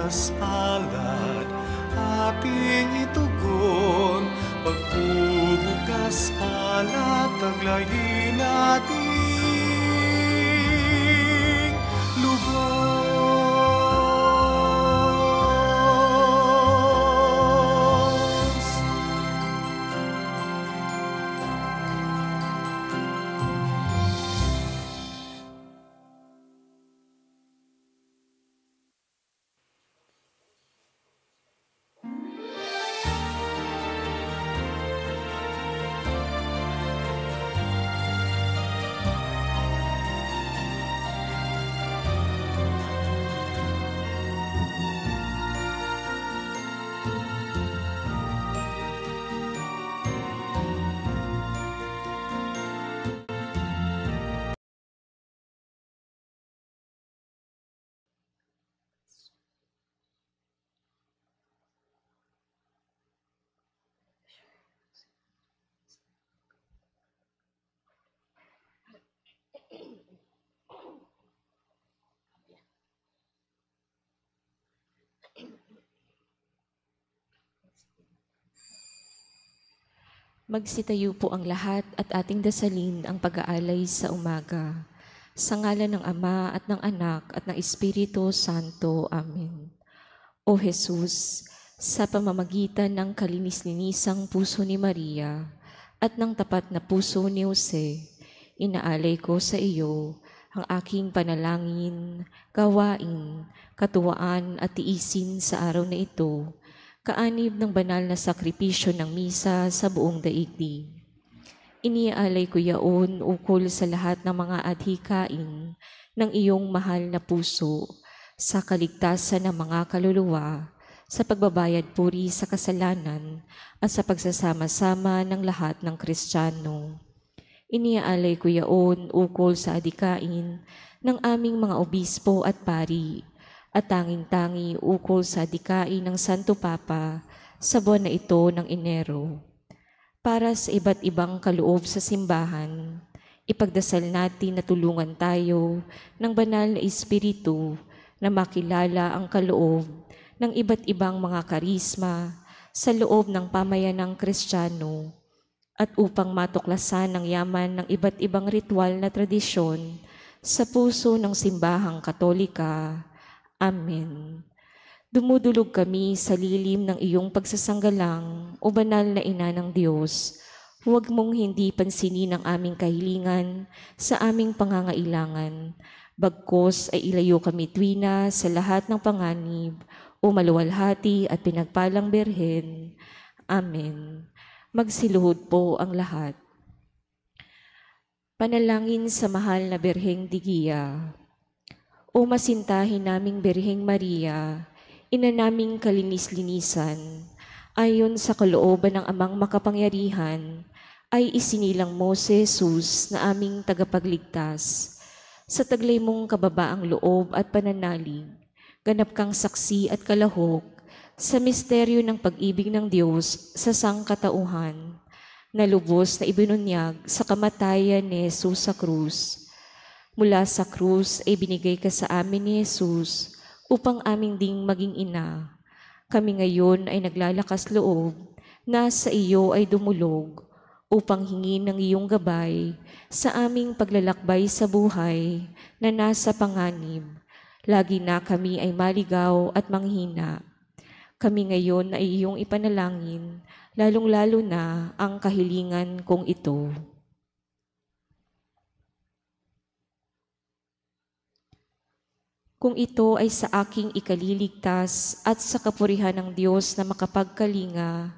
pagbubukas palad, ating itugon. Pagbubukas palad, taglayin nating lubos. Magsitayo po ang lahat at ating dasalin ang pag-aalay sa umaga. Sa ngalan ng Ama at ng Anak at ng Espiritu Santo. Amen. O Jesus, sa pamamagitan ng kalinis-linisang puso ni Maria at ng tapat na puso ni Jose, inaalay ko sa iyo ang aking panalangin, gawain, katuwaan at tiisin sa araw na ito, kaanib ng banal na sakripisyo ng misa sa buong daigdig. Iniaalay ko yaon ukol sa lahat ng mga adhikain ng iyong mahal na puso, sa kaligtasan ng mga kaluluwa, sa pagbabayad puri sa kasalanan at sa pagsasama-sama ng lahat ng Kristiyano. Iniaalay ko yaon ukol sa adhikain ng aming mga obispo at pari, at tanging-tangi ukol sa adhikain ng Santo Papa sa buwan na ito ng Enero. Para sa iba't ibang kaloob sa simbahan, ipagdasal natin na tulungan tayo ng banal na Espiritu na makilala ang kaloob ng iba't ibang mga karisma sa loob ng pamayanang Kristiyano at upang matuklasan ang yaman ng iba't ibang ritual na tradisyon sa puso ng simbahang Katolika. Amen. Dumudulog kami sa lilim ng iyong pagsasanggalang, o banal na Ina ng Diyos. Huwag mong hindi pansinin ang aming kahilingan sa aming pangangailangan. Bagkus ay ilayo kami tuwina sa lahat ng panganib, o maluwalhati at pinagpalang Berhen. Amen. Magsiluhod po ang lahat. Panalangin sa mahal na Berheng Digia. O masintahin naming Birheng Maria, ina naming kalinis-linisan, ayon sa kalooban ng Amang makapangyarihan, ay isinilang mo si Jesus na aming tagapagligtas. Sa taglay mong kababaang loob at pananalig, ganap kang saksi at kalahok sa misteryo ng pag-ibig ng Diyos sa sangkatauhan, na lubos na ibinunyag sa kamatayan ni Jesus sa krus. Mula sa krus ay binigay ka sa amin ni Jesus upang aming ding maging ina. Kami ngayon ay naglalakas loob na sa iyo ay dumulog upang hingin ng iyong gabay sa aming paglalakbay sa buhay na nasa panganib. Lagi na kami ay maligaw at manghina. Kami ngayon ay iyong ipanalangin, lalong-lalo na ang kahilingan kong ito. Kung ito ay sa aking ikaliligtas at sa kapurihan ng Diyos na makapagkalinga,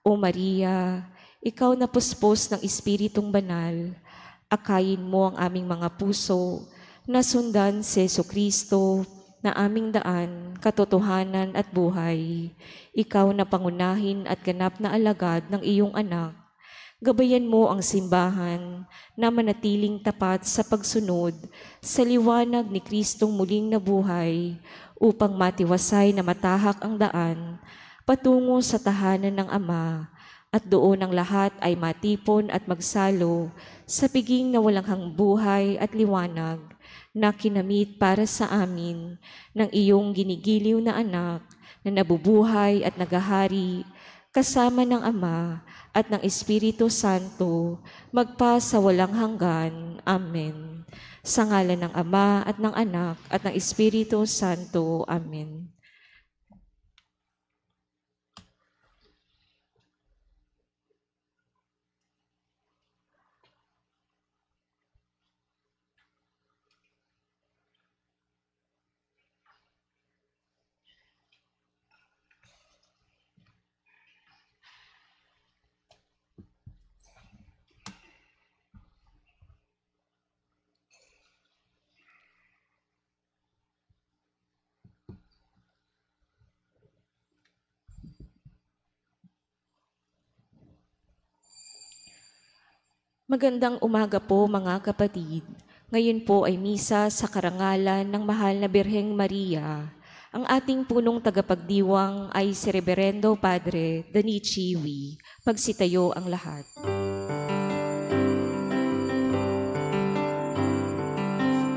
O Maria, ikaw na puspos ng Espiritong Banal, akayin mo ang aming mga puso na sundan si Jesucristo na aming daan, katotohanan at buhay. Ikaw na pangunahin at ganap na alagad ng iyong anak, gabayan mo ang simbahan na manatiling tapat sa pagsunod sa liwanag ni Kristong muling nabuhay upang matiwasay na matahak ang daan patungo sa tahanan ng Ama at doon ang lahat ay matipon at magsalo sa piging na walang hangbuhay at liwanag na kinamit para sa amin ng iyong ginigiliw na anak na nabubuhay at nagahari kasama ng Ama at ng Espiritu Santo, magpa sa walang hanggan. Amen. Sa ngalan ng Ama at ng Anak at ng Espiritu Santo. Amen. Magandang umaga po mga kapatid. Ngayon po ay misa sa karangalan ng Mahal na Birheng Maria. Ang ating punong tagapagdiwang ay si Reverendo Padre Dani Chiwi. Magsitayo ang lahat.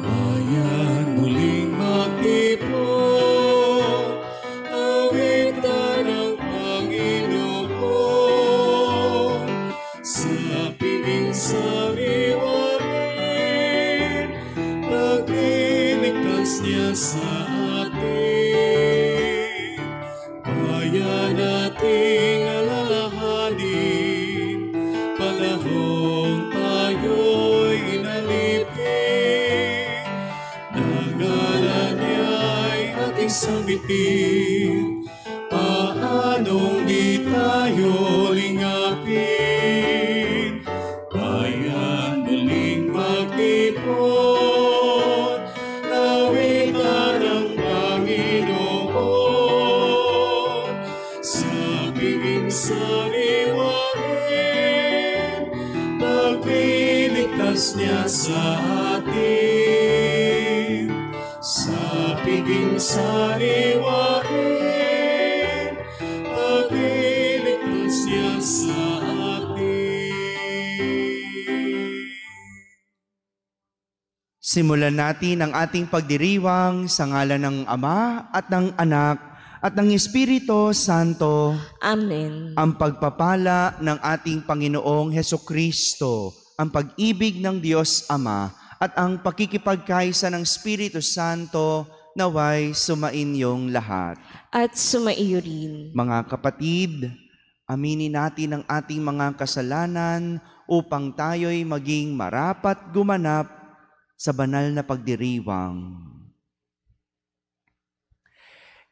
Bayan muling magtipon, awitan ng Panginoon, sa piging sariwain, nagliligtas niya sa atin. Bayan nating alalahanin, panahong tayo'y inalipin, nagalan niya'y ating sambitin, paanong di tayo lingapin. Bayan muling magtipon, awitan ng Panginoon, sa piging sariwain, nagliligtas niya sa atin. Sa piging sariwain, nagliligtas niya sa atin. Simulan natin ang ating pagdiriwang sa ngalan ng Ama at ng Anak at ng Espiritu Santo. Amen. Ang pagpapala ng ating Panginoong Hesukristo, ang pag-ibig ng Diyos Ama at ang pakikipagkaisa ng Espiritu Santo naway sumainyong lahat. At sumaiyo rin. Mga kapatid, aminin natin ang ating mga kasalanan upang tayo'y maging marapat gumanap sa banal na pagdiriwang.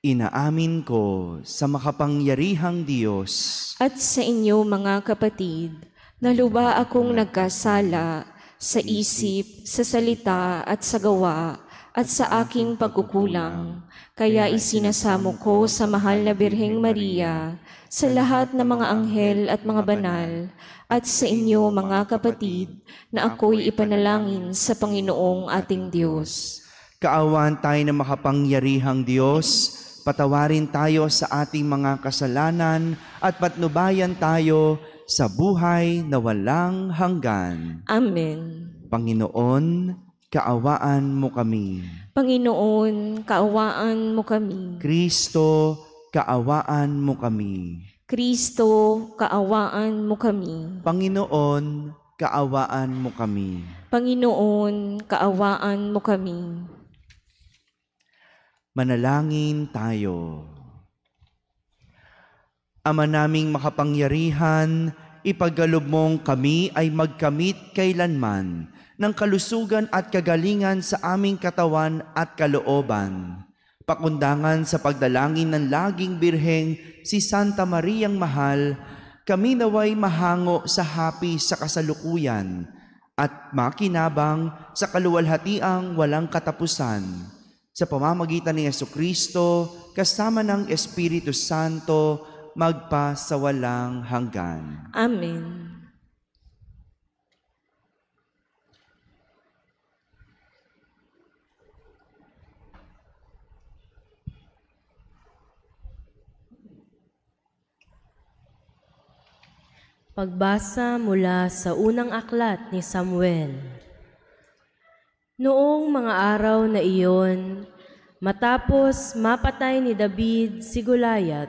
Inaamin ko sa makapangyarihang Diyos At sa inyo mga kapatid, na luba akong nagkasala sa isip, sa salita at sa gawa at sa aking pagkukulang. Kaya isinasamo ko sa mahal na Birheng Maria, sa lahat ng mga anghel at mga banal, at sa inyo mga kapatid, na ako'y ipanalangin sa Panginoong ating Diyos. Kaawaan tayo ng makapangyarihang Diyos, patawarin tayo sa ating mga kasalanan at patnubayan tayo sa buhay na walang hanggan. Amen. Panginoon, kaawaan mo kami. Panginoon, kaawaan mo kami. Kristo, kaawaan mo kami. Kristo, kaawaan mo kami. Panginoon, kaawaan mo kami. Panginoon, kaawaan mo kami. Manalangin tayo. Ama naming makapangyarihan, ipagkaloob mong kami ay magkamit kailanman ng kalusugan at kagalingan sa aming katawan at kalooban. Pakundangan sa pagdalangin ng laging birheng si Santa Mariang Mahal, kami naway mahango sa hapi sa kasalukuyan at makinabang sa kaluwalhatiang walang katapusan. Sa pamamagitan ni Jesucristo, kasama ng Espiritu Santo, magpa sa walang hanggan. Amen. Pagbasa mula sa unang aklat ni Samuel. Noong mga araw na iyon, matapos mapatay ni David si Goliath,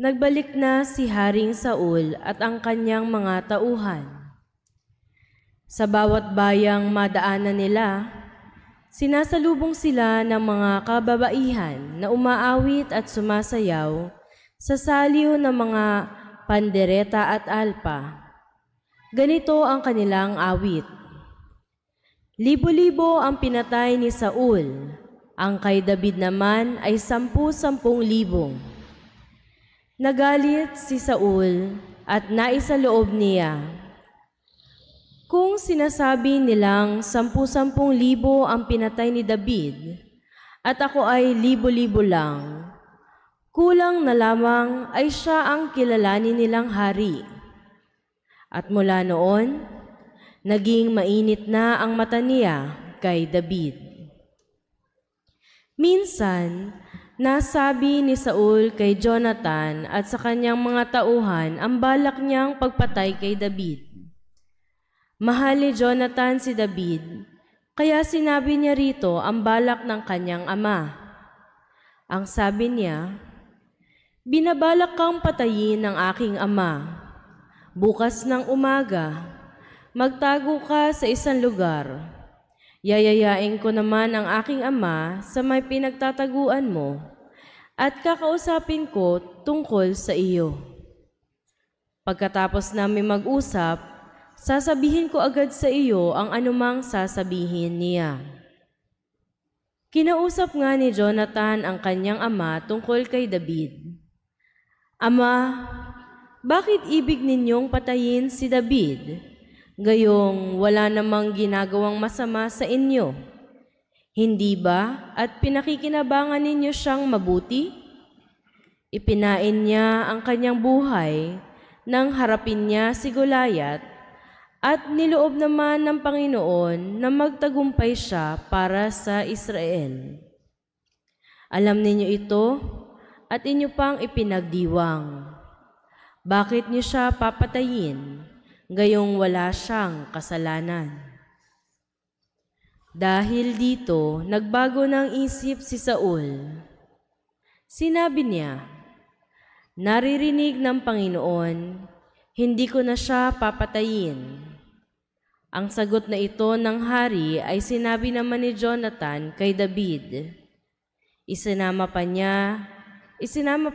nagbalik na si Haring Saul at ang kanyang mga tauhan. Sa bawat bayang madaanan nila, sinasalubong sila ng mga kababaihan na umaawit at sumasayaw sa saliw ng mga pandereta at alpa. Ganito ang kanilang awit. Libo-libo ang pinatay ni Saul, ang kay David naman ay 10,000. Nagalit si Saul at naisaloob niya. Kung sinasabi nilang 10,000 ang pinatay ni David, at ako ay libo-libo lang, kulang na lamang ay siya ang kilalanin nilang hari. At mula noon, naging mainit na ang mata niya kay David. Minsan, nasabi ni Saul kay Jonathan at sa kanyang mga tauhan ang balak niyang pagpatay kay David. Mahal ni Jonathan si David, kaya sinabi niya rito ang balak ng kanyang ama. Ang sabi niya, "Binabalak kang patayin ng aking ama. Bukas ng umaga, magtago ka sa isang lugar. Yayayain ko naman ang aking ama sa may pinagtataguan mo at kakausapin ko tungkol sa iyo. Pagkatapos namin mag-usap, sasabihin ko agad sa iyo ang anumang sasabihin niya." Kinausap nga ni Jonathan ang kanyang ama tungkol kay David. "Ama, bakit ibig ninyong patayin si David? Gayong wala namang ginagawang masama sa inyo. Hindi ba at pinakikinabangan ninyo siyang mabuti? Ipinain niya ang kanyang buhay nang harapin niya si Goliath at niloob naman ng Panginoon na magtagumpay siya para sa Israel. Alam ninyo ito at inyo pang ipinagdiwang. Bakit niyo siya papatayin? Gayong wala siyang kasalanan." Dahil dito, nagbago ng isip si Saul. Sinabi niya, "Naririnig ng Panginoon, hindi ko na siya papatayin." Ang sagot na ito ng hari ay sinabi naman ni Jonathan kay David. Isinama pa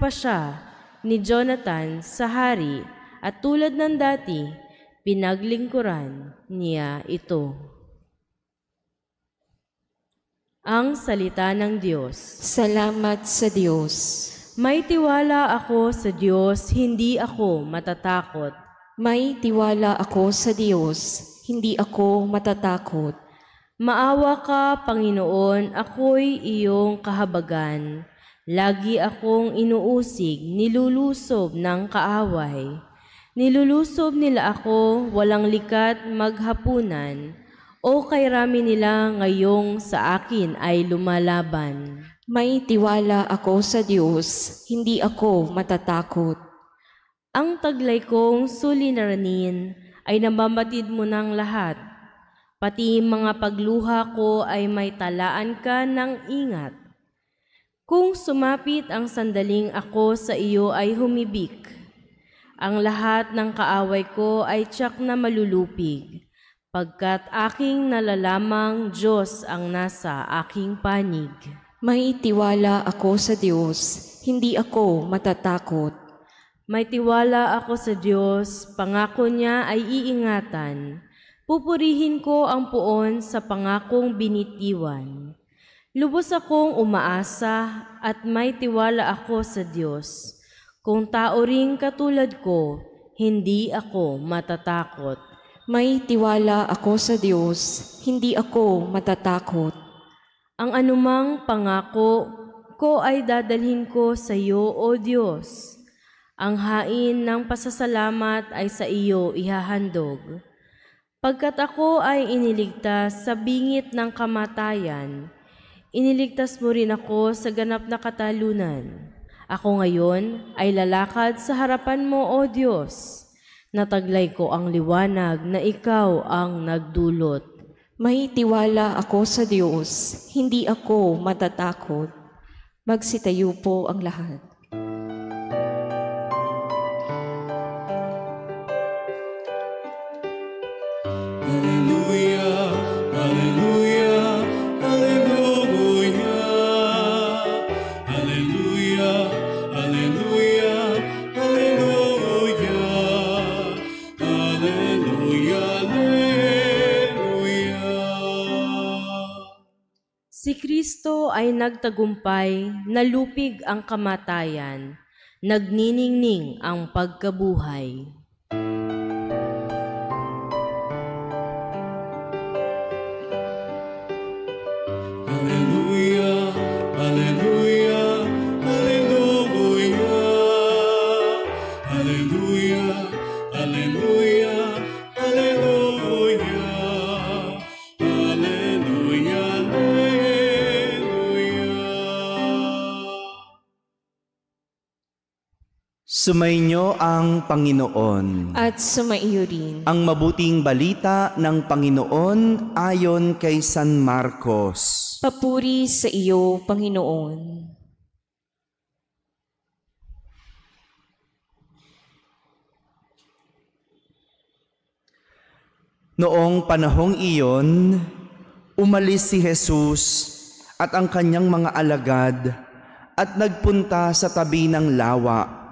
siya ni Jonathan sa hari at tulad ng dati, pinaglingkuran niya ito. Ang salita ng Diyos. Salamat sa Diyos. May tiwala ako sa Diyos, hindi ako matatakot. May tiwala ako sa Diyos, hindi ako matatakot. Maawa ka, Panginoon, ako'y iyong kahabagan. Lagi akong inuusig, nilulusob ng kaaway. Nilulusob nila ako, walang likat maghapunan, o kay rami nila ngayong sa akin ay lumalaban. May tiwala ako sa Diyos, hindi ako matatakot. Ang taglay kong suliranin ay namamatid mo ng lahat. Pati mga pagluha ko ay may talaan ka ng ingat. Kung sumapit ang sandaling ako sa iyo ay humibik. Ang lahat ng kaaway ko ay tiyak na malulupig, pagkat aking nalalamang Diyos ang nasa aking panig. May tiwala ako sa Diyos, hindi ako matatakot. May tiwala ako sa Diyos, pangako niya ay iingatan. Pupurihin ko ang puon sa pangakong binitiwan. Lubos akong umaasa at may tiwala ako sa Diyos. Kung tao ring katulad ko, hindi ako matatakot. May tiwala ako sa Diyos, hindi ako matatakot. Ang anumang pangako ko ay dadalhin ko sa iyo, O Diyos. Ang hain ng pasasalamat ay sa iyo ihahandog. Pagkat ako ay iniligtas sa bingit ng kamatayan, iniligtas mo rin ako sa ganap na katalunan. Ako ngayon ay lalakad sa harapan mo, O Diyos. Nataglay ko ang liwanag na ikaw ang nagdulot. May tiwala ako sa Diyos, hindi ako matatakot. Magsitayo po ang lahat. Alleluia, alleluia, alleluia. Alleluia, alleluia, alleluia. Alleluia, alleluia. Si Kristo ay nagtagumpay, nalupig ang kamatayan, nagniningning ang pagkabuhay. Alleluia, alleluia, alleluia. Alleluia, alleluia, alleluia. Alleluia, alleluia. Sumainyo ang Panginoon. At sumaiyo rin. Ang mabuting balita ng Panginoon ayon kay San Marcos. Papuri sa iyo, Panginoon. Noong panahong iyon, umalis si Jesus at ang kanyang mga alagad at nagpunta sa tabi ng lawa.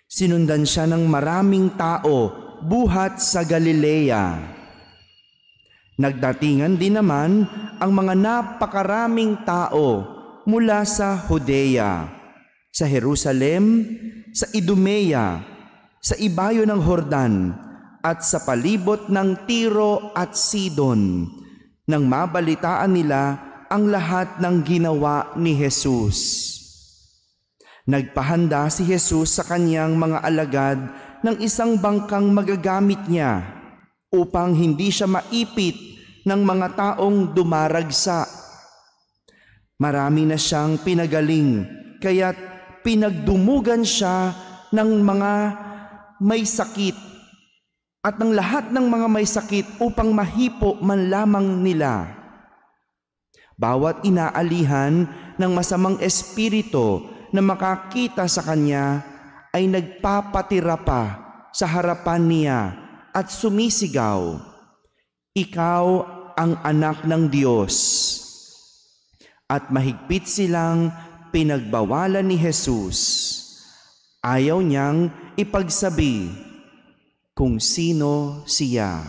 Sinundan siya ng maraming tao buhat sa Galilea. Nagdatingan din naman ang mga napakaraming tao mula sa Judea, sa Jerusalem, sa Idumea, sa ibayo ng Jordan, at sa palibot ng Tiro at Sidon, nang mabalitaan nila ang lahat ng ginawa ni Jesus. Nagpahanda si Jesus sa kanyang mga alagad ng isang bangkang magagamit niya upang hindi siya maipit ng mga taong dumaragsa. Marami na siyang pinagaling, kaya't pinagdumugan siya ng mga may sakit at ng lahat ng mga may sakit upang mahipo man lamang nila. Bawat inaalihan ng masamang espiritu na makakita sa kanya ay nagpapatira pa sa harapan niya at sumisigaw, "Ikaw ang anak ng Diyos." At mahigpit silang pinagbawalan ni Jesus. Ayaw niyang ipagsabi kung sino siya.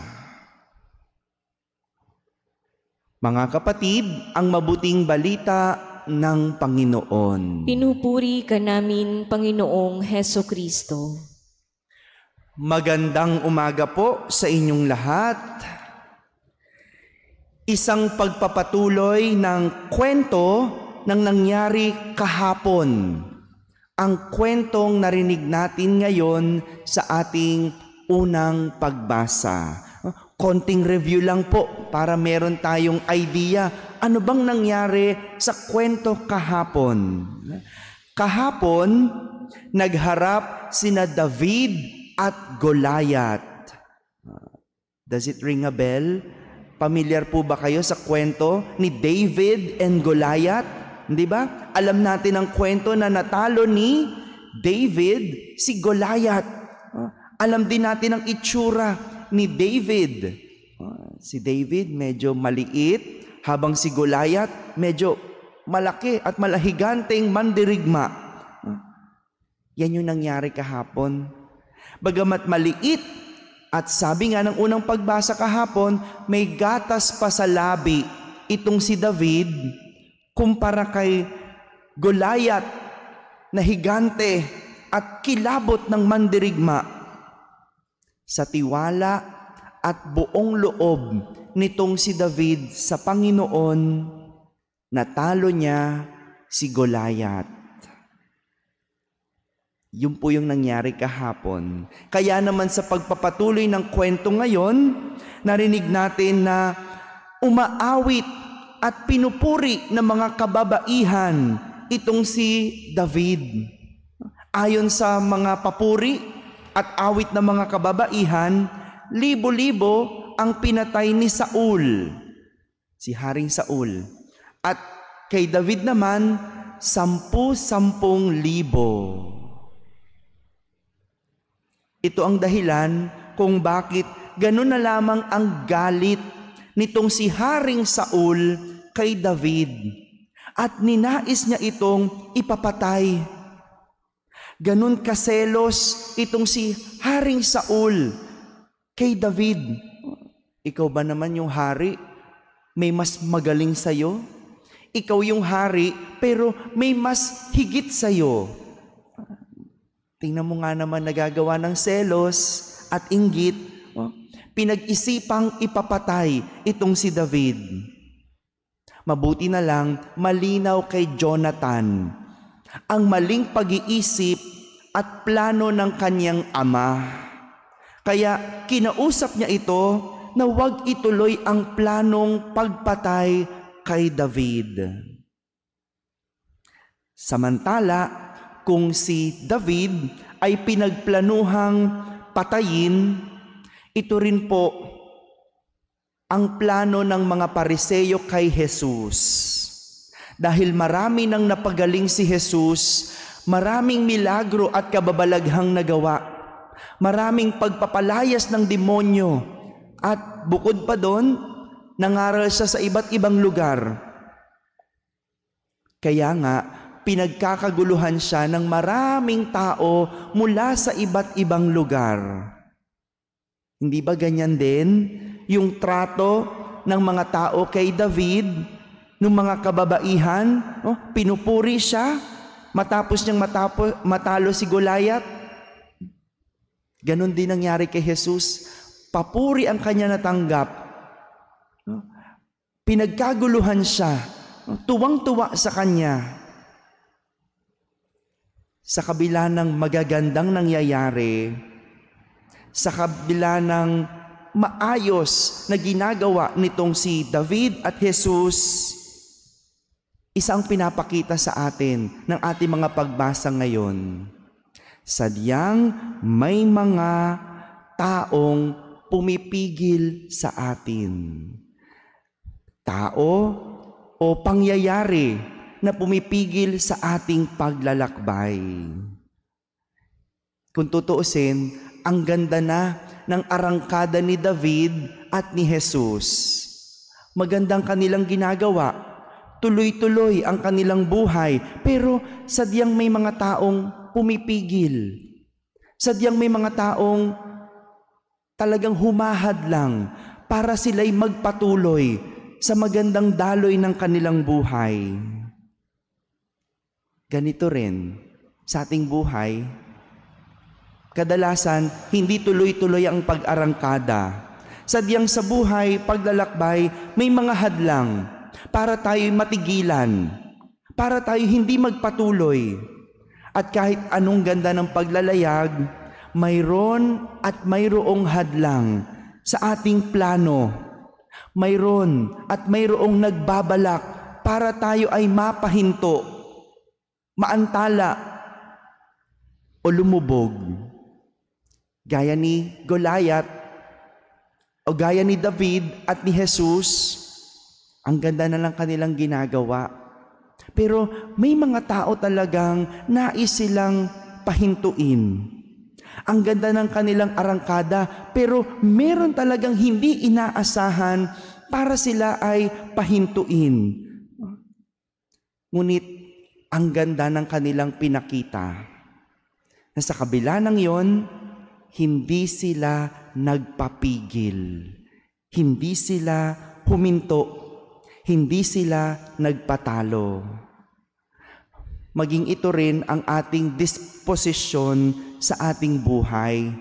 Mga kapatid, ang mabuting balita ng Panginoon. Pinupuri ka namin, Panginoong Heso Kristo. Magandang umaga po sa inyong lahat. Isang pagpapatuloy ng kwento ng nangyari kahapon. Ang kwentong narinig natin ngayon sa ating unang pagbasa. Konting review lang po para meron tayong idea ano bang nangyari sa kwento kahapon. Kahapon, nagharap sina David at Goliath. Does it ring a bell? Pamilyar po ba kayo sa kwento ni David and Goliath? Hindi ba? Alam natin ang kwento na natalo ni David si Goliath. Alam din natin ang itsura ni David. Si David medyo maliit, habang si Goliath medyo malaki at malahiganteng mandirigma. Yan yung nangyari kahapon. Bagamat maliit, at sabi nga ng unang pagbasa kahapon, may gatas pa sa labi itong si David kumpara kay Goliath na higante at kilabot ng mandirigma. Sa tiwala at buong loob nitong si David sa Panginoon, natalo niya si Goliath. Yun po yung nangyari kahapon. Kaya naman sa pagpapatuloy ng kwento ngayon, narinig natin na umaawit at pinupuri ng mga kababaihan itong si David. Ayon sa mga papuri at awit ng mga kababaihan, libo-libo ang pinatay ni Saul, si Haring Saul. At kay David naman, 10,000. Ito ang dahilan kung bakit ganun na lamang ang galit nitong si Haring Saul kay David. At ninais niya itong ipapatay. Ganun kaselos itong si Haring Saul kay David. Ikaw ba naman yung hari? May mas magaling sa'yo? Ikaw yung hari, pero may mas higit sa'yo. Tingnan mo nga naman nagagawa ng selos at inggit. Pinag-isipang ipapatay itong si David. Mabuti na lang malinaw kay Jonathan ang maling pag-iisip at plano ng kanyang ama. Kaya kinausap niya ito na huwag ituloy ang planong pagpatay kay David. Samantala, kung si David ay pinagplanuhang patayin, ito rin po ang plano ng mga Pariseo kay Jesus. Dahil marami nang napagaling si Jesus, maraming milagro at kababalaghang nagawa, maraming pagpapalayas ng demonyo, at bukod pa doon, nangaral siya sa iba't ibang lugar. Kaya nga, pinagkakaguluhan siya ng maraming tao mula sa iba't ibang lugar. Hindi ba ganyan din yung trato ng mga tao kay David, ng mga kababaihan? Pinupuri siya matapos niyang matalo si Goliath. Ganon din nangyari kay Jesus. Papuri ang kanya natanggap. Pinagkaguluhan siya. Tuwang-tuwa sa kanya. Sa kabila ng magagandang nangyayari, sa kabila ng maayos na ginagawa nitong si David at Jesus, isang pinapakita sa atin ng ating mga pagbasa ngayon. Sadyang may mga taong pumipigil sa atin. Tao o pangyayari na pumipigil sa ating paglalakbay. Kung tutuusin, ang ganda na ng arangkada ni David at ni Jesus. Magandang kanilang ginagawa, tuloy-tuloy ang kanilang buhay, pero sadyang may mga taong pumipigil. Sadyang may mga taong talagang humahad lang para sila'y magpatuloy sa magandang daloy ng kanilang buhay. Ganito rin sa ating buhay, kadalasan hindi tuloy-tuloy ang pag-arangkada. Sadyang sa buhay, paglalakbay, may mga hadlang para tayo'y matigilan, para tayo hindi magpatuloy. At kahit anong ganda ng paglalayag, mayroon at mayroong hadlang sa ating plano. Mayroon at mayroong nagbabalak para tayo ay mapahinto, maantala o lumubog. Gaya ni Goliath o gaya ni David at ni Jesus, ang ganda na lang kanilang ginagawa. Pero may mga tao talagang nais silang pahintuin. Ang ganda ng kanilang arangkada, pero meron talagang hindi inaasahan para sila ay pahintuin. Ngunit ang ganda ng kanilang pinakita na sa kabila ng yon, hindi sila nagpapigil, hindi sila huminto, hindi sila nagpatalo. Maging ito rin ang ating disposisyon sa ating buhay.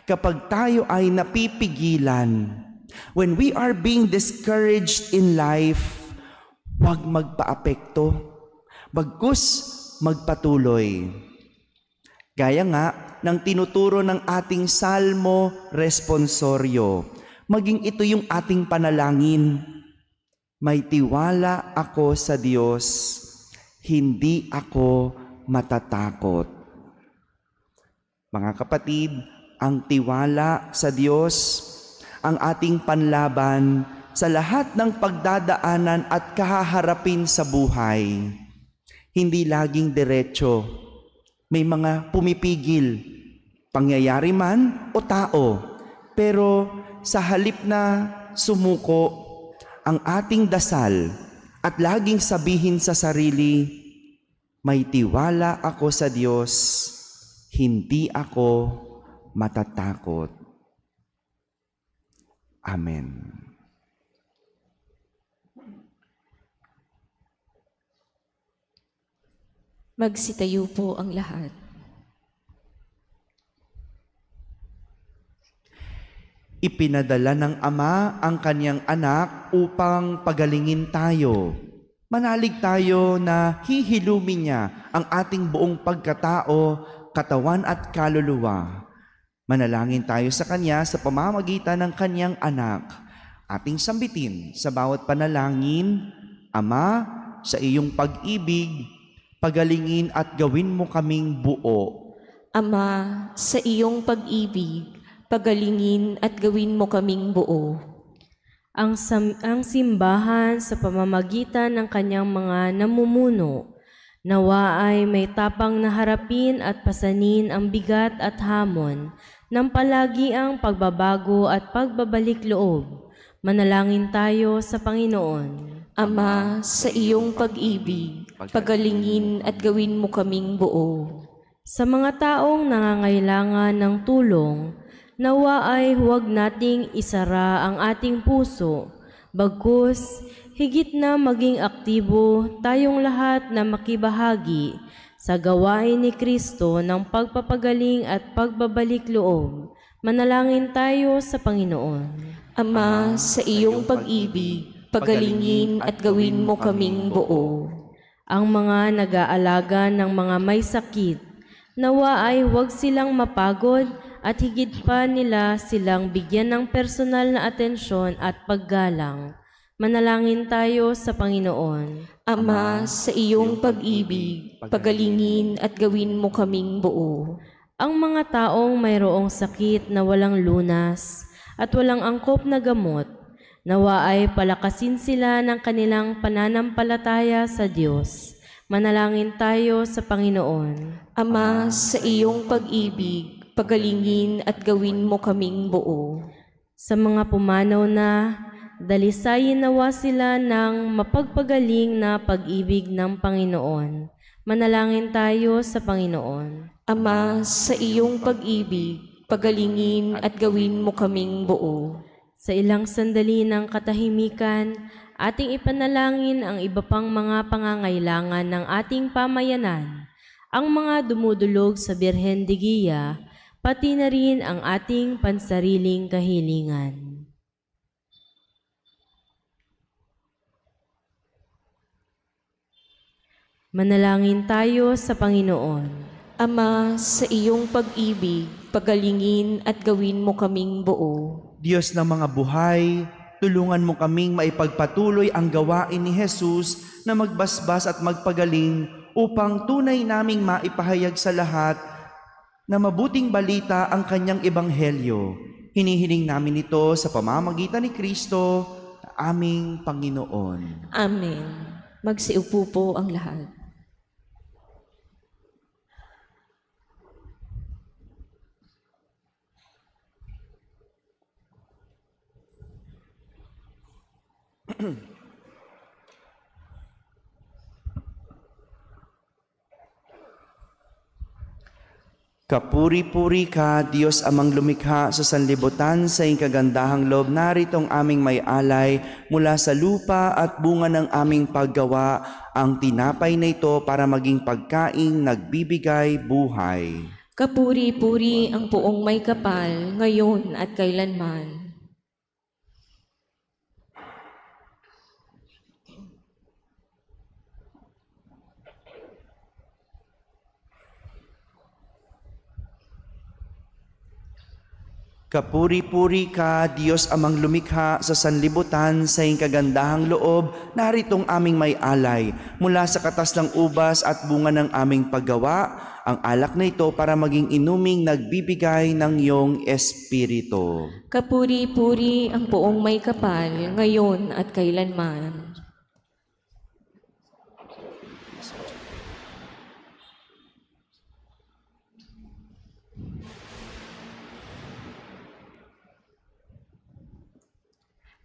Kapag tayo ay napipigilan, when we are being discouraged in life, huwag magpaapekto, bagkus magpatuloy. Gaya nga ng tinuturo ng ating Salmo Responsorio, maging ito yung ating panalangin. May tiwala ako sa Diyos, hindi ako matatakot. Mga kapatid, ang tiwala sa Diyos, ang ating panlaban sa lahat ng pagdadaanan at kahaharapin sa buhay. Hindi laging diretso. May mga pumipigil, pangyayari man o tao. Pero sa halip na sumuko, ang ating dasal at laging sabihin sa sarili, may tiwala ako sa Diyos, hindi ako matatakot. Amen. Magsitayo po ang lahat. Ipinadala ng Ama ang kanyang anak upang pagalingin tayo. Manalig tayo na hihilumin niya ang ating buong pagkatao, katawan at kaluluwa. Manalangin tayo sa kanya sa pamamagitan ng kanyang anak. Ating sambitin sa bawat panalangin, Ama, sa iyong pag-ibig, pagalingin at gawin mo kaming buo. Ama, sa iyong pag-ibig, pagalingin at gawin mo kaming buo. Ang simbahan sa pamamagitan ng kanyang mga namumuno, nawa ay may tapang na harapin at pasanin ang bigat at hamon ng palagiang pagbabago at pagbabalik loob. Manalangin tayo sa Panginoon. Ama, sa iyong pag-ibig, pagalingin at gawin mo kaming buo. Sa mga taong nangangailangan ng tulong, nawa ay huwag nating isara ang ating puso, bagkus higit na maging aktibo tayong lahat na makibahagi sa gawain ni Kristo ng pagpapagaling at pagbabalik loob. Manalangin tayo sa Panginoon. Ama, sa iyong pag-ibig, pagalingin at gawin mo kaming buo. Ang mga nag-aalaga ng mga may sakit, nawa ay huwag silang mapagod at higit pa nila silang bigyan ng personal na atensyon at paggalang. Manalangin tayo sa Panginoon. Ama, sa iyong pag-ibig, pagalingin at gawin mo kaming buo. Ang mga taong mayroong sakit na walang lunas at walang angkop na gamot, nawa ay palakasin sila ng kanilang pananampalataya sa Diyos. Manalangin tayo sa Panginoon. Ama, sa iyong pag-ibig, pagalingin at gawin mo kaming buo. Sa mga pumanaw na, dalisayin nawa sila ng mapagpagaling na pag-ibig ng Panginoon. Manalangin tayo sa Panginoon. Ama, sa iyong pag-ibig, pagalingin at gawin mo kaming buo. Sa ilang sandali ng katahimikan, ating ipanalangin ang iba pang mga pangangailangan ng ating pamayanan, ang mga dumudulog sa Birhen de Guia, pati na rin ang ating pansariling kahilingan. Manalangin tayo sa Panginoon. Ama, sa iyong pag-ibig, pagalingin at gawin mo kaming buo. Diyos ng mga buhay, tulungan mo kaming maipagpatuloy ang gawain ni Jesus na magbasbas at magpagaling upang tunay naming maipahayag sa lahat na mabuting balita ang kanyang ebanghelyo. Hinihiling namin ito sa pamamagitan ni Kristo, aming Panginoon. Amen. Magsiupo po ang lahat. Kapuri-puri ka, Diyos amang lumikha sa sanlibutan, sa iyong kagandahang loob naritong aming may alay mula sa lupa at bunga ng aming paggawa, ang tinapay na ito para maging pagkaing nagbibigay buhay. Kapuri-puri ang puong may kapal, ngayon at kailanman. Kapuri-puri ka, Diyos amang lumikha sa sanlibutan, sa iyong kagandahang loob, naritong aming may alay, mula sa katas ng ubas at bunga ng aming paggawa, ang alak na ito para maging inuming nagbibigay ng iyong Espiritu. Kapuri-puri ang poong may kapal, ngayon at kailanman.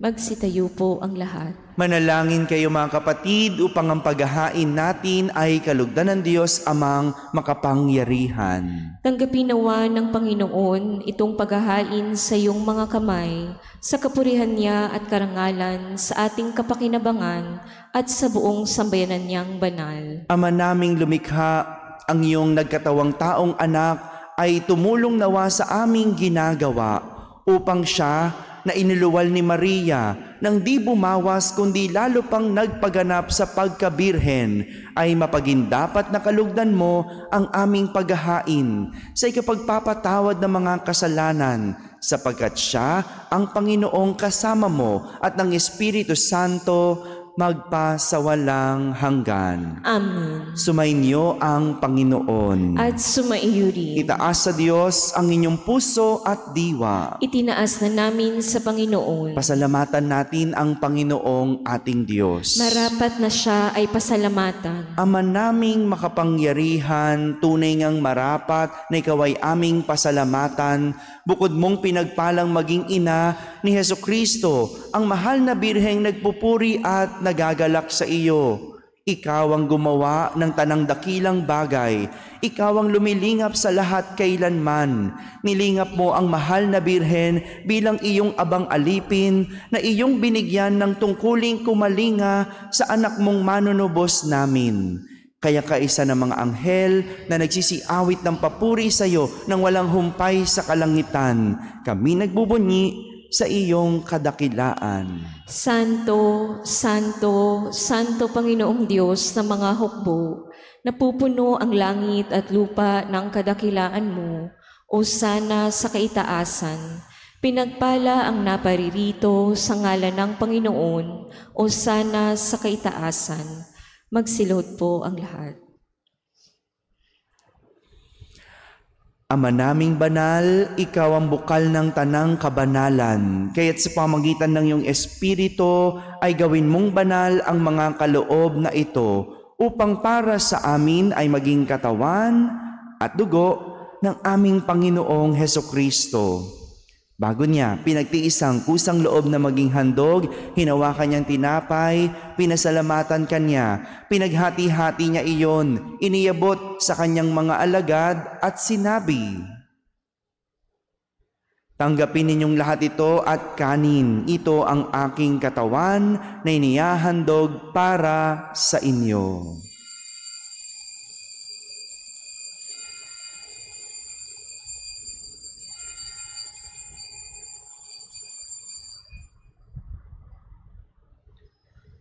Magsitayo po ang lahat. Manalangin kayo mga kapatid upang ang paghahain natin ay kalugdan ng Diyos amang makapangyarihan. Tanggapin nawa ng Panginoon itong paghahain sa iyong mga kamay, sa kapurihan niya at karangalan, sa ating kapakinabangan at sa buong sambayanan niyang banal. Ama naming lumikha, ang iyong nagkatawang taong anak ay tumulong nawa sa aming ginagawa upang siya na inuluwal ni Maria nang di bumawas kundi lalo pang nagpaganap sa pagkabirhen ay mapagindapat na kalugdan mo ang aming paghahain sa ikapagpapatawad ng mga kasalanan sapagkat siya ang Panginoong kasama mo at ng Espiritu Santo magpasawalang hanggan. Amen. Sumainyo ang Panginoon. At sumaiyo rin. Itaas sa Diyos ang inyong puso at diwa. Itinaas na namin sa Panginoon. Pasalamatan natin ang Panginoong ating Diyos. Marapat na siya ay pasalamatan. Ama naming makapangyarihan, tunay ngang marapat na ikaw ay aming pasalamatan, bukod mong pinagpalang maging ina ni Hesukristo, ang mahal na birheng nagpupuri at nagagalak sa iyo. Ikaw ang gumawa ng tanang dakilang bagay. Ikaw ang lumilingap sa lahat kailanman. Nilingap mo ang mahal na birhen bilang iyong abang alipin na iyong binigyan ng tungkuling kumalinga sa anak mong manunubos namin. Kaya kaisa ng mga anghel na nagsisiawit ng papuri sa iyo nang walang humpay sa kalangitan, kami nagbubunyi sa iyong kadakilaan. Santo, Santo, Santo Panginoong Diyos ng mga hukbo, napupuno ang langit at lupa ng kadakilaan mo, o sana sa kaitaasan. Pinagpala ang naparirito sa ngalan ng Panginoon, o sana sa kaitaasan. Magsilod po ang lahat. Ama naming banal, ikaw ang bukal ng tanang kabanalan. Kaya't sa pamagitan ng iyong Espiritu ay gawin mong banal ang mga kaloob na ito upang para sa amin ay maging katawan at dugo ng aming Panginoong Hesukristo. Bago niya, pinagtiis ang kusang loob na maging handog, hinawakan niyang tinapay, pinasalamatan kanya, pinaghati-hati niya iyon, iniabot sa kanyang mga alagad at sinabi, "Tanggapin ninyong lahat ito at kanin, ito ang aking katawan na inihahandog para sa inyo."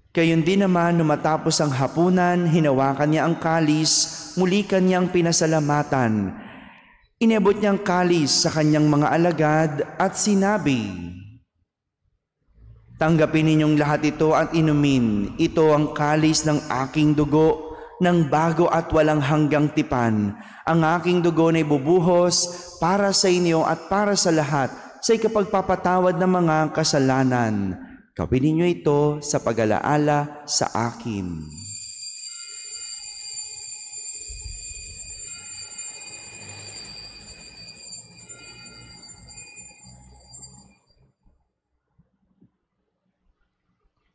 Gayon din naman, nung matapos ang hapunan, hinawakan niya ang kalis, muli kanyang pinasalamatan. Inabot niyang kalis sa kanyang mga alagad at sinabi, "Tanggapin ninyong lahat ito at inumin. Ito ang kalis ng aking dugo, ng bago at walang hanggang tipan. Ang aking dugo na ibubuhos para sa inyo at para sa lahat sa ikapagpapatawad ng mga kasalanan. Gawin ninyo ito sa pag-alaala sa akin."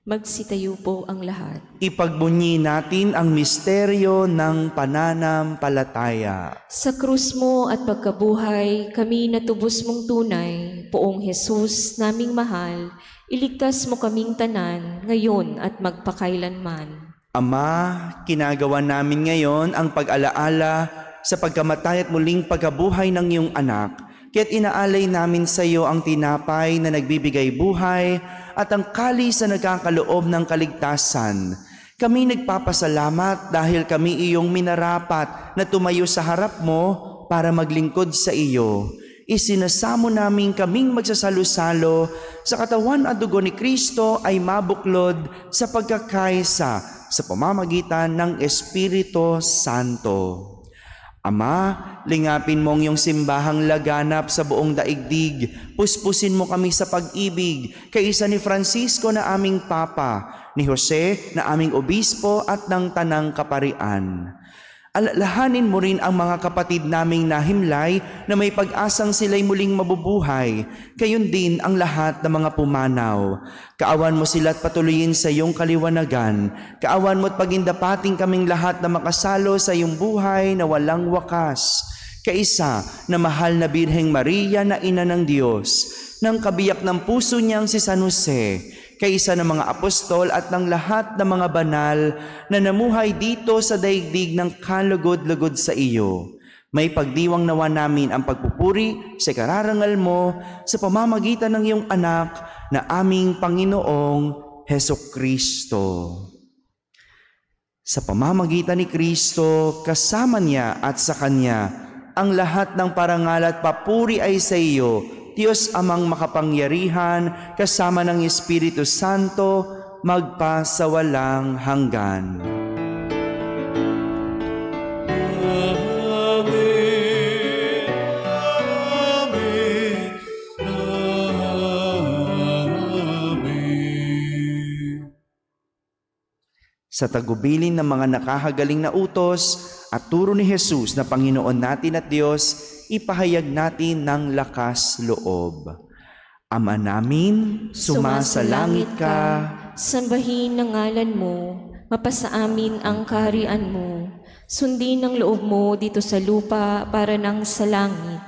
Magsitayo po ang lahat. Ipagbunyi natin ang misteryo ng pananampalataya. Sa krus mo at pagkabuhay, kami natubos mong tunay, Poong Jesus naming mahal, iligtas mo kaming tanan, ngayon at magpakailanman. Ama, kinagawa namin ngayon ang pag-alaala sa pagkamatay at muling pagkabuhay ng iyong anak. Kaya't inaalay namin sa iyo ang tinapay na nagbibigay buhay at ang kalis na nagkakaloob ng kaligtasan. Kami nagpapasalamat dahil kami iyong minarapat na tumayo sa harap mo para maglingkod sa iyo. Isinasamo namin kaming magsasalo-salo sa katawan at dugo ni Kristo ay mabuklod sa pagkakaisa sa pamamagitan ng Espiritu Santo. Ama, lingapin mo ang iyong simbahang laganap sa buong daigdig. Puspusin mo kami sa pag-ibig, kaisa ni Francisco na aming Papa, ni Jose na aming Obispo at ng Tanang Kaparian. Alalahanin mo rin ang mga kapatid naming nahimlay na may pag-asang sila'y muling mabubuhay. Gayon din ang lahat ng mga pumanaw. Kaawan mo sila at patuloyin sa iyong kaliwanagan. Kaawan mo at pagindapating kaming lahat na makasalo sa iyong buhay na walang wakas. Kaisa na mahal na Birheng Maria na Ina ng Diyos, ng kabiyak ng puso niyang si San Jose, kaisa ng mga apostol at ng lahat ng mga banal na namuhay dito sa daigdig ng kalugod-lugod sa iyo. May pagdiwang nawa namin ang pagpupuri sa kararangal mo sa pamamagitan ng iyong anak na aming Panginoong Hesukristo. Sa pamamagitan ni Kristo, kasama niya at sa Kanya, ang lahat ng parangal at papuri ay sa iyo, Diyos Amang makapangyarihan, kasama ng Espiritu Santo, magpasawalang hanggan. Amen. Amen. Amen. Sa tagubilin ng mga nakahagaling na utos at turo ni Jesus na Panginoon natin at Diyos, ipahayag natin ng lakas loob. Ama namin, sumasalangit ka. Sambahin ang ngalan mo, mapasa amin ang kaharian mo. Sundin ang loob mo dito sa lupa para nang sa langit.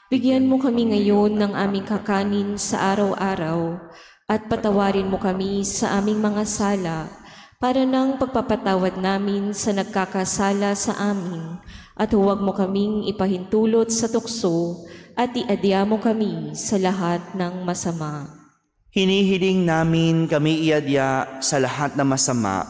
Bigyan mo kami ngayon ng aming kakanin sa araw-araw at patawarin mo kami sa aming mga sala para nang pagpapatawad namin sa nagkakasala sa amin. At huwag mo kaming ipahintulot sa tukso at iadya mo kami sa lahat ng masama. Hinihiling namin kami iadya sa lahat ng masama.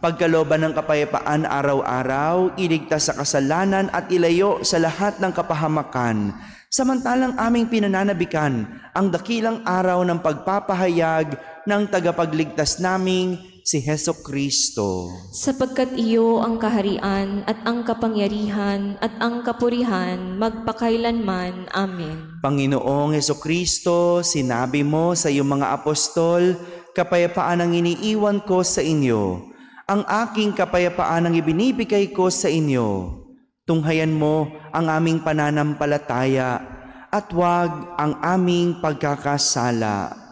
Pagkalooban ng kapayapaan araw-araw, iligtas sa kasalanan at ilayo sa lahat ng kapahamakan. Samantalang aming pinananabikan ang dakilang araw ng pagpapahayag ng tagapagligtas naming si Hesukristo. Sapagkat iyo ang kaharian at ang kapangyarihan at ang kapurihan magpakailanman. Amen. Panginoong Hesukristo, sinabi mo sa iyong mga apostol, kapayapaan ang iniiwan ko sa inyo. Ang aking kapayapaan ang ibinibigay ko sa inyo. Tunghayan mo ang aming pananampalataya at huwag ang aming pagkakasala.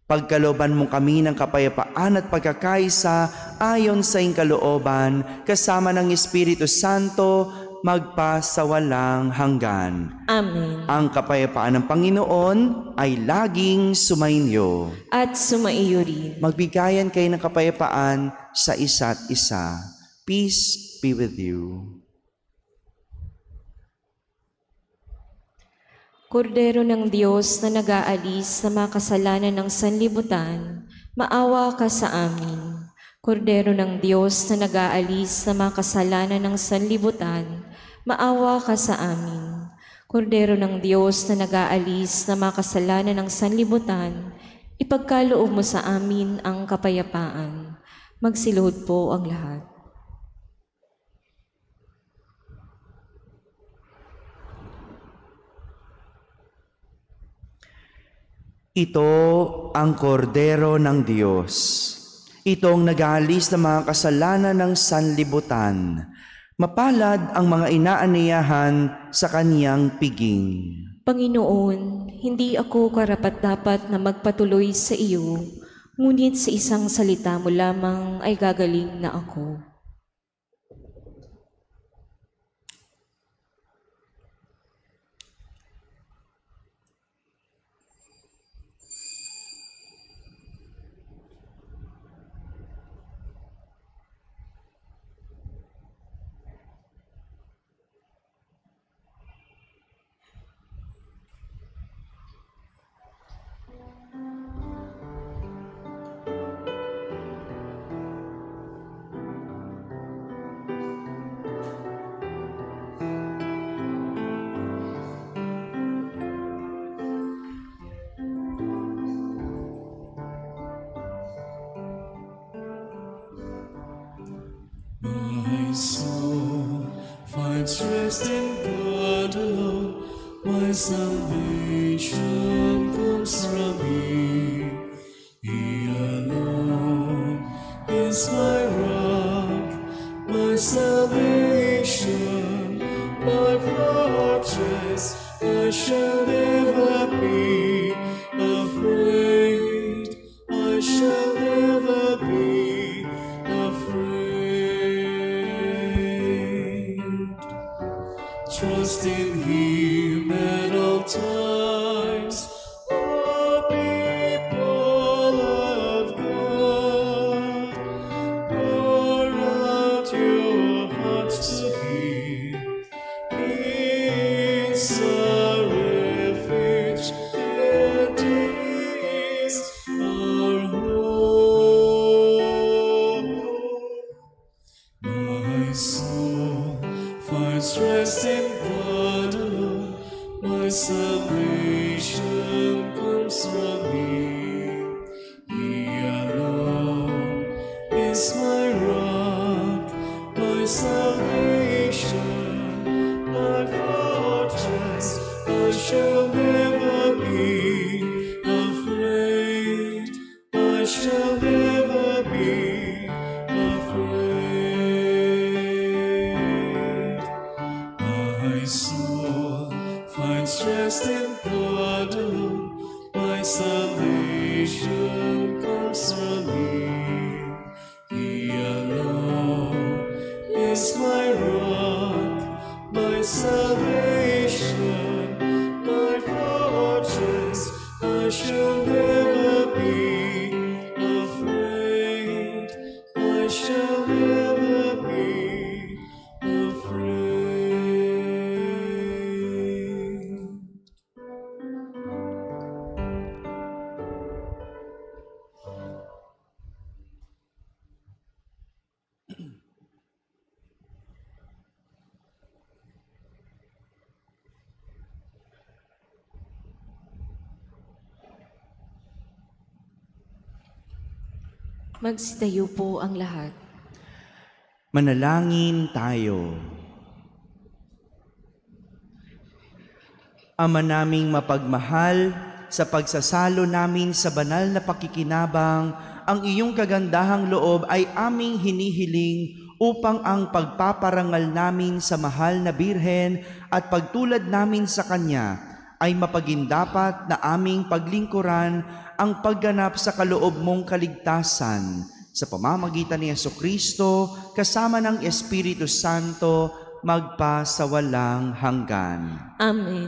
Pagkalooban mo kami ng kapayapaan at pagkakaisa ayon sa iyong kalooban, kasama ng Espiritu Santo, magpasawalang hanggan. Amen. Ang kapayapaan ng Panginoon ay laging sumainyo. At sumaiyo rin. Magbigayan kayo ng kapayapaan sa isa't isa. Peace be with you. Kordero ng Diyos na nag-aalis sa mga kasalanan ng sanlibutan, maawa ka sa amin. Kordero ng Diyos na nag-aalis sa mga kasalanan ng sanlibutan, maawa ka sa amin. Kordero ng Diyos na nag-aalis sa mga kasalanan ng sanlibutan, ipagkaloob mo sa amin ang kapayapaan. Magsiluhod po ang lahat. Ito ang kordero ng Diyos. Itong nag-aalis ng mga kasalanan ng sanlibutan. Mapalad ang mga inaaniyahan sa kaniyang piging. Panginoon, hindi ako karapat-dapat na magpatuloy sa iyo, ngunit sa isang salita mo lamang ay gagaling na ako. soul finds rest in God alone. My salvation comes from Him. He alone is my rock, my salvation, my fortress. I shall never be afraid. I shall never be afraid. Trust in Him at all times, O people of God. Pour out your hearts to Him. He is our refuge, and He is our hope. My soul finds rest in God alone. My salvation comes from Him. He alone is my rock, my salvation, my fortress. I shall never be afraid. I shall never be afraid. My soul finds rest in God alone. My salvation comes from Him. He alone is my rock, my salvation, my fortress. I shall never be afraid. I shall never be afraid. Magsitayo po ang lahat. Manalangin tayo. Ama naming mapagmahal, sa pagsasalo namin sa banal na pakikinabang, ang iyong kagandahang loob ay aming hinihiling upang ang pagpaparangal namin sa mahal na Birhen at pagtulad namin sa Kanya ay mapagindapat na aming paglingkuran ang pagganap sa kaloob mong kaligtasan sa pamamagitan ni Jesucristo kasama ng Espiritu Santo magpa sa walang hanggan. Amen.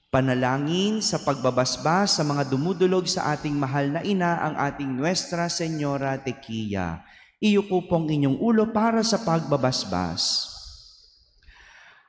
Panalangin sa pagbabasbas sa mga dumudulog sa ating mahal na ina, ang ating Nuestra Señora Tequia. Iyuko pong inyong ulo para sa pagbabasbas.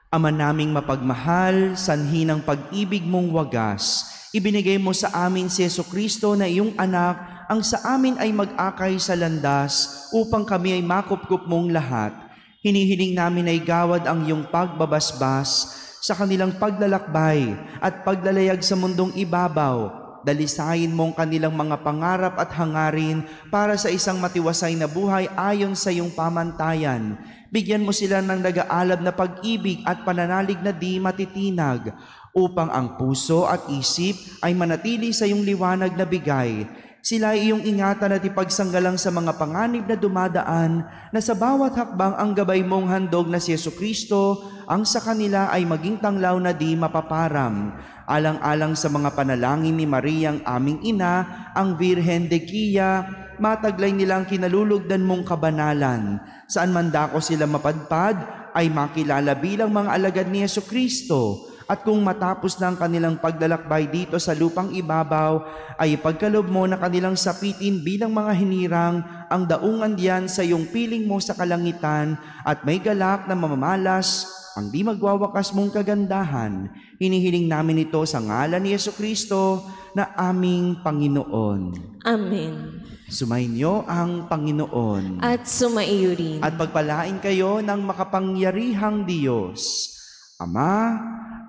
Ama naming mapagmahal, sanhi ng pag-ibig mong wagas, ibinigay mo sa amin si Jesucristo na iyong anak, ang sa amin ay mag-akay sa landas upang kami ay makupkup mong lahat. Hinihiling namin ay gawad ang iyong pagbabasbas sa kanilang paglalakbay at paglalayag sa mundong ibabaw. Dalisayin mong kanilang mga pangarap at hangarin para sa isang matiwasay na buhay ayon sa iyong pamantayan. Bigyan mo sila ng nag-aalab na pag-ibig at pananalig na di matitinag, upang ang puso at isip ay manatili sa iyong liwanag na bigay. Sila ay iyong ingatan at ipagsanggalang sa mga panganib na dumadaan, na sa bawat hakbang ang gabay mong handog na si Jesucristo ang sa kanila ay maging tanglaw na di mapaparam. Alang-alang sa mga panalangin ni Mariang aming ina, ang Birhen Tequia, mataglay nilang kinalulugdan mong kabanalan. Saan man dako sila mapadpad, ay makilala bilang mga alagad ni Jesucristo. At kung matapos na ang kanilang paglalakbay dito sa lupang ibabaw, ay ipagkalob mo na kanilang sapitin bilang mga hinirang ang daungan diyan sa iyong piling mo sa kalangitan, at may galak na mamamalas ang di magwawakas mong kagandahan. Hinihiling namin ito sa ngalan ni Jesucristo na aming Panginoon. Amen. Sumainyo ang Panginoon. At sumaiyo rin. At pagpalain kayo ng makapangyarihang Diyos, Ama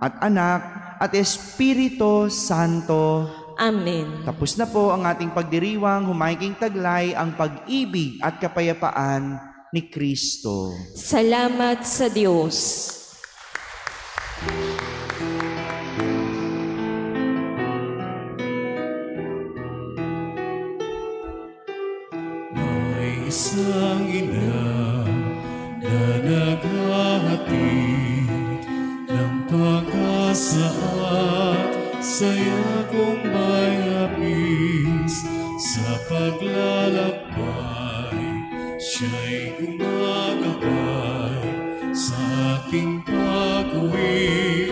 at Anak at Espiritu Santo. Amen. Tapos na po ang ating pagdiriwang, humaiking taglay ang pag-ibig at kapayapaan ni Kristo. Salamat sa Diyos. May isang ina na naghahatid ng pag-asa at saya kung may hapis sa paglalakbay. Siya'y gumagabay sa ating pag-uwi.